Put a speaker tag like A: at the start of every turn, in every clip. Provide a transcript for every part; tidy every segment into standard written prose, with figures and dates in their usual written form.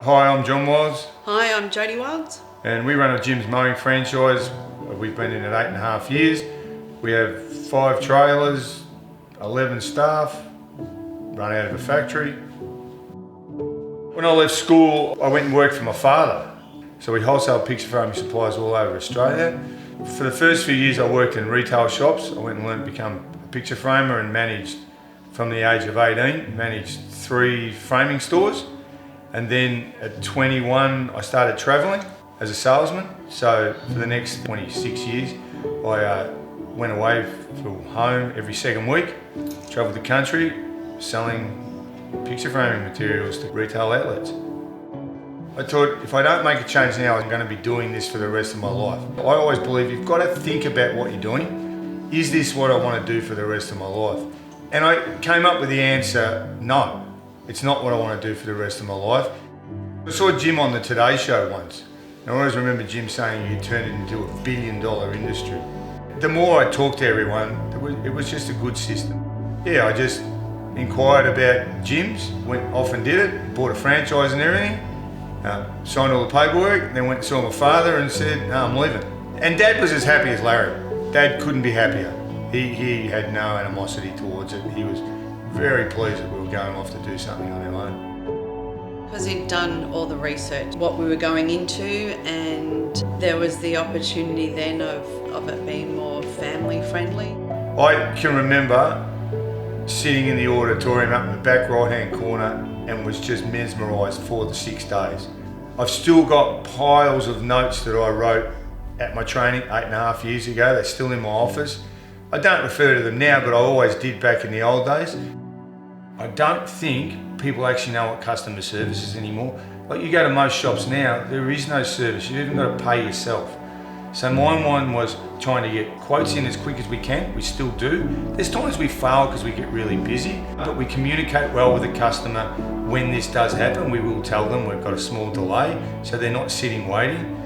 A: Hi, I'm John Wilds.
B: Hi, I'm Jodie Wilds.
A: And we run a Jim's Mowing franchise. We've been in it 8.5 years. We have 5 trailers, 11 staff, run out of a factory. When I left school, I went and worked for my father. So we wholesale picture framing supplies all over Australia. For the first few years I worked in retail shops. I went and learned to become a picture framer and managed, from the age of 18, managed 3 framing stores. And then at 21, I started traveling as a salesman. So for the next 26 years, I went away from home every second week, traveled the country, selling picture framing materials to retail outlets. I thought, if I don't make a change now, I'm going to be doing this for the rest of my life. I always believe you've got to think about what you're doing. Is this what I want to do for the rest of my life? And I came up with the answer, no. It's not what I want to do for the rest of my life. I saw Jim on the Today Show once. And I always remember Jim saying you turn it into $1 billion industry. The more I talked to everyone, it was just a good system. Yeah, I just inquired about gyms, went off and did it, bought a franchise and everything, signed all the paperwork, then went and saw my father and said, no, I'm leaving. And Dad was as happy as Larry. Dad couldn't be happier. He had no animosity towards it. He was very pleased that we were going off to do something on our own.
B: Because he'd done all the research, what we were going into, and there was the opportunity then of it being more family friendly.
A: I can remember sitting in the auditorium up in the back right hand corner and was just mesmerised for the 6 days. I've still got piles of notes that I wrote at my training 8.5 years ago. They're still in my office. I don't refer to them now, but I always did back in the old days. I don't think people actually know what customer service is anymore. Like, you go to most shops now, there is no service. You've even got to pay yourself. So my one was trying to get quotes in as quick as we can. We still do. There's times we fail because we get really busy, but we communicate well with the customer. When this does happen, we will tell them we've got a small delay, so they're not sitting waiting.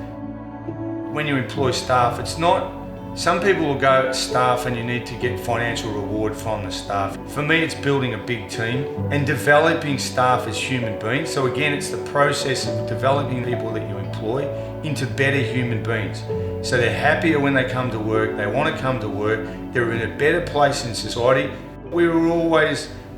A: When you employ staff, it's not, some people will go staff and you need to get financial reward from the staff. For me, it's building a big team and developing staff as human beings. So again, it's the process of developing people that you employ into better human beings. So they're happier when they come to work, they want to come to work, they're in a better place in society.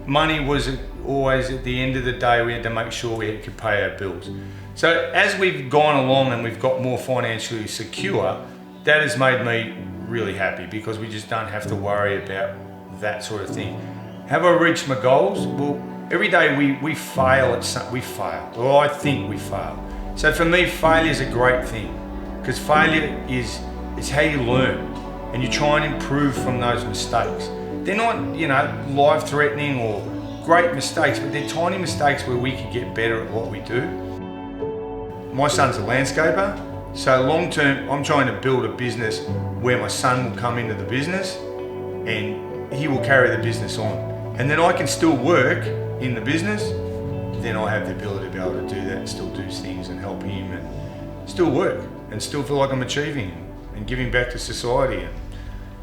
A: Money was always at the end of the day, we had to make sure we could pay our bills. So as we've gone along and we've got more financially secure, that has made me really happy because we just don't have to worry about that sort of thing. Have I reached my goals? Well, every day we fail at something. We fail, or I think we fail. So for me, failure is a great thing because failure is how you learn and you try and improve from those mistakes. They're not, life-threatening or great mistakes, but they're tiny mistakes where we can get better at what we do. My son's a landscaper. So long term, I'm trying to build a business where my son will come into the business and he will carry the business on. And then I can still work in the business, then I have the ability to be able to do that and still do things and help him and still work and still feel like I'm achieving and giving back to society and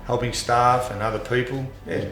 A: helping staff and other people. Yeah.